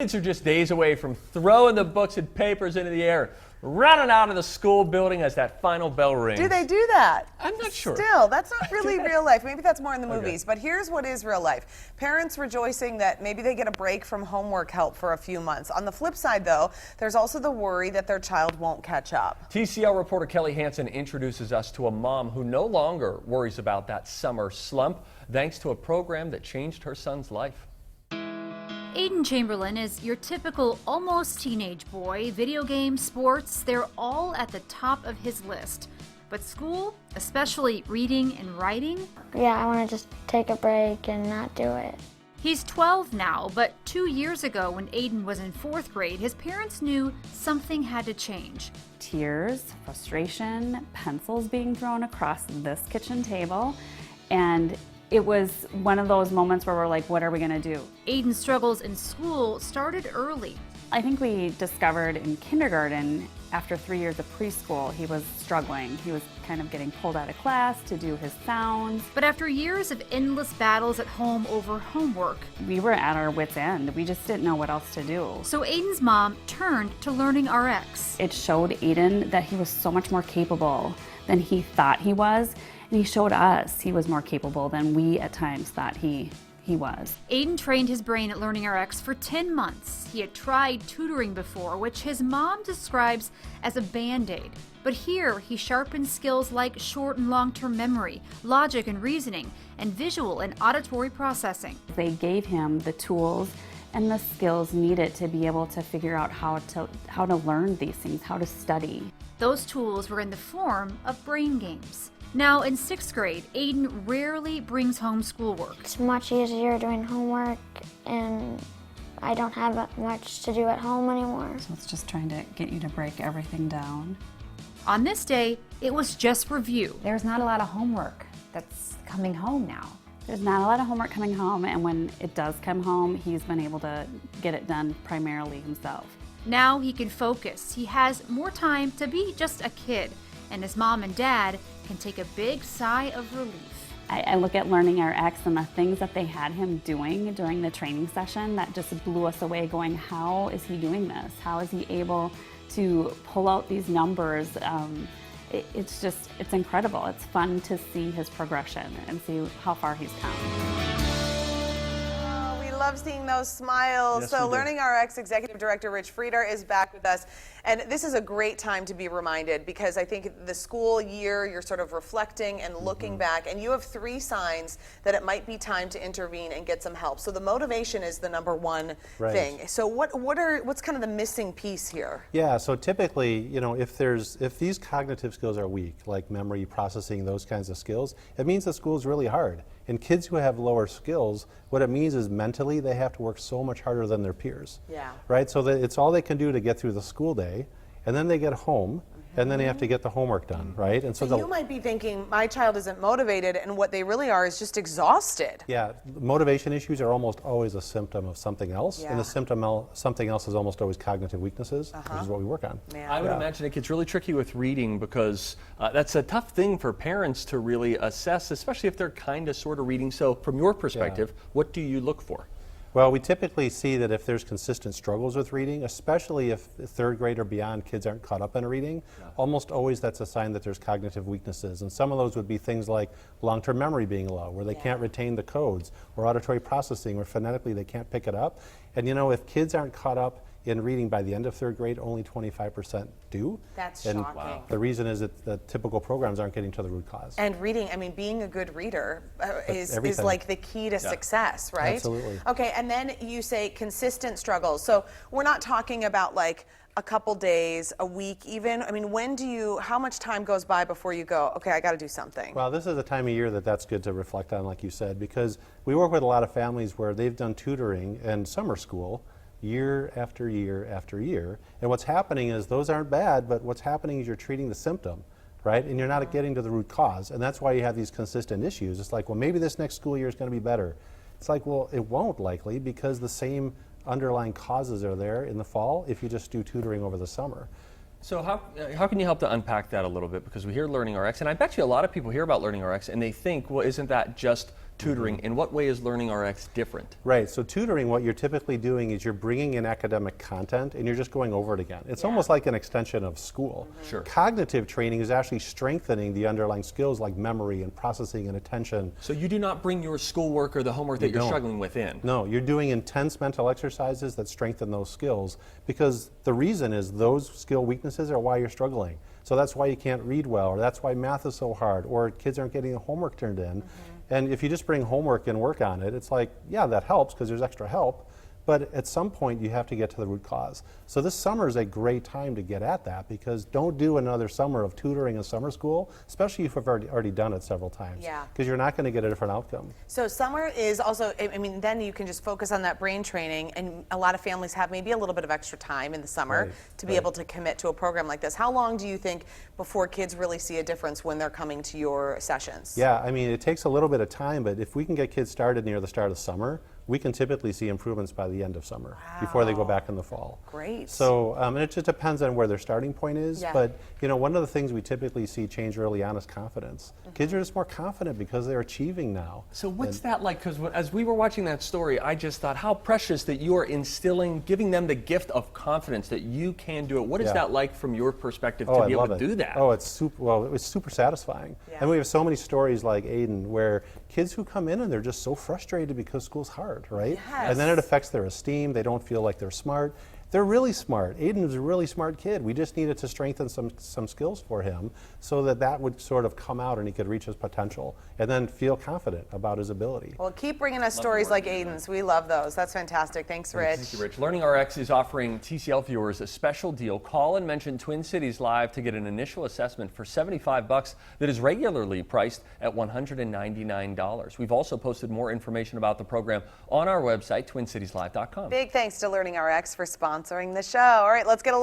Kids are just days away from throwing the books and papers into the air, running out of the school building as that final bell rings. Do they do that? I'm not sure. Still, that's not really real life. Maybe that's more in the movies. But here's what is real life. Parents rejoicing that maybe they get a break from homework help for a few months. On the flip side, though, there's also the worry that their child won't catch up. TCL reporter Kelly Hansen introduces us to a mom who no longer worries about that summer slump thanks to a program that changed her son's life. Aiden Chamberlain is your typical almost teenage boy. Video games, sports, they're all at the top of his list. But school, especially reading and writing? Yeah, I want to just take a break and not do it. He's 12 now, but 2 years ago when Aiden was in 4th grade, his parents knew something had to change. Tears, frustration, pencils being thrown across this kitchen table, and it was one of those moments where we're like, what are we gonna do? Aiden's struggles in school started early. I think we discovered in kindergarten, after 3 years of preschool, he was struggling. He was kind of getting pulled out of class to do his sounds. But after years of endless battles at home over homework, we were at our wits' end. We just didn't know what else to do. So Aiden's mom turned to LearningRx. It showed Aiden that he was so much more capable than he thought he was. And he showed us he was more capable than we at times thought he was. Aiden trained his brain at LearningRx for 10 months. He had tried tutoring before, which his mom describes as a band-aid. But here, he sharpened skills like short and long-term memory, logic and reasoning, and visual and auditory processing. They gave him the tools and the skills needed to be able to figure out how to learn these things, how to study. Those tools were in the form of brain games. Now, in 6th grade, Aiden rarely brings home schoolwork. It's much easier doing homework, and I don't have much to do at home anymore. So it's just trying to get you to break everything down. On this day, it was just review. There's not a lot of homework that's coming home now. There's not a lot of homework coming home, and when it does come home, he's been able to get it done primarily himself. Now he can focus. He has more time to be just a kid, and his mom and dad can take a big sigh of relief. I look at LearningRx and the things that they had him doing during the training session that just blew us away, going, how is he doing this? How is he able to pull out these numbers? It's incredible. It's fun to see his progression and see how far he's come. Love seeing those smiles. Yes, so LearningRx Executive Director Rich Frieder is back with us. And this is a great time to be reminded because I think the school year, you're sort of reflecting and looking back, and you have 3 signs that it might be time to intervene and get some help. So the motivation is the number one thing. So what's kind of the missing piece here? Yeah, so typically, you know, if these cognitive skills are weak, like memory, processing, those kinds of skills, it means the school is really hard. And kids who have lower skills, what it means is mentally they have to work so much harder than their peers. Yeah. Right? So that it's all they can do to get through the school day, and then they get home, and then they have to get the homework done, right? And so you might be thinking, my child isn't motivated, and what they really are is just exhausted. Yeah, motivation issues are almost always a symptom of something else, Yeah. and the symptom something else is almost always cognitive weaknesses, which is what we work on. Man. I would imagine it gets really tricky with reading because that's a tough thing for parents to really assess, especially if they're kind of sort of reading. So from your perspective, what do you look for? Well, we typically see that if there's consistent struggles with reading, especially if 3rd grade or beyond kids aren't caught up in reading, almost always that's a sign that there's cognitive weaknesses. And some of those would be things like long-term memory being low, where they can't retain the codes, or auditory processing, where phonetically they can't pick it up. And you know, if kids aren't caught up in reading by the end of 3rd grade, only 25% do. That's and shocking. The reason is that the typical programs aren't getting to the root cause. And reading, I mean, being a good reader is like the key to success, right? Absolutely. Okay, and then you say consistent struggles. So we're not talking about like a couple days, a week even. I mean, how much time goes by before you go, okay, I got to do something? Well, this is a time of year that's good to reflect on, like you said, because we work with a lot of families where they've done tutoring and summer school year after year after year. And what's happening is those aren't bad, but what's happening is you're treating the symptom, right? And you're not getting to the root cause. And that's why you have these consistent issues. It's like, well, maybe this next school year is going to be better. It's like, well, it won't likely because the same underlying causes are there in the fall if you just do tutoring over the summer. So how can you help to unpack that a little bit? Because we hear LearningRx, and I bet you a lot of people hear about LearningRx and they think, well, isn't that just tutoring. In what way is LearningRx different? Right, so tutoring, what you're typically doing is you're bringing in academic content and you're just going over it again. It's almost like an extension of school. Sure. Cognitive training is actually strengthening the underlying skills like memory and processing and attention. So you do not bring your schoolwork or the homework that you're don't. struggling with in? No, you're doing intense mental exercises that strengthen those skills, because the reason is those skill weaknesses are why you're struggling. So that's why you can't read well, or that's why math is so hard, or kids aren't getting the homework turned in. And if you just bring homework and work on it, it's like, yeah, that helps because there's extra help, but at some point you have to get to the root cause. So this summer is a great time to get at that, because don't do another summer of tutoring in summer school, especially if you've already done it several times. Yeah. Because you're not going to get a different outcome. So summer is also, I mean, then you can just focus on that brain training, and a lot of families have maybe a little bit of extra time in the summer Right, to be able to commit to a program like this. How long do you think before kids really see a difference when they're coming to your sessions? Yeah, I mean, it takes a little bit of time, but if we can get kids started near the start of summer, we can typically see improvements by the end of summer before they go back in the fall. Great. So, and it just depends on where their starting point is. Yeah. But, you know, one of the things we typically see change early on is confidence. Kids are just more confident because they're achieving now. So what's that like? Because as we were watching that story, I just thought how precious that you are instilling, giving them the gift of confidence that you can do it. What is Yeah. that like from your perspective to I be able love to it. do that? Oh, it's super, well, it was super satisfying. Yeah. And we have so many stories like Aiden where kids who come in and they're just so frustrated because school's hard, right? Yes. And then it affects their esteem. They don't feel like they're smart. They're really smart. Aiden is a really smart kid. We just needed to strengthen some skills for him so that that would sort of come out and he could reach his potential and then feel confident about his ability. Well, keep bringing us stories like Aiden's. We love those. That's fantastic. Thanks, Rich. Thank you, Rich. LearningRx is offering TCL viewers a special deal. Call and mention Twin Cities Live to get an initial assessment for $75 that is regularly priced at $199. We've also posted more information about the program on our website, twincitieslive.com. Big thanks to LearningRx for sponsoring the show. All right, let's get a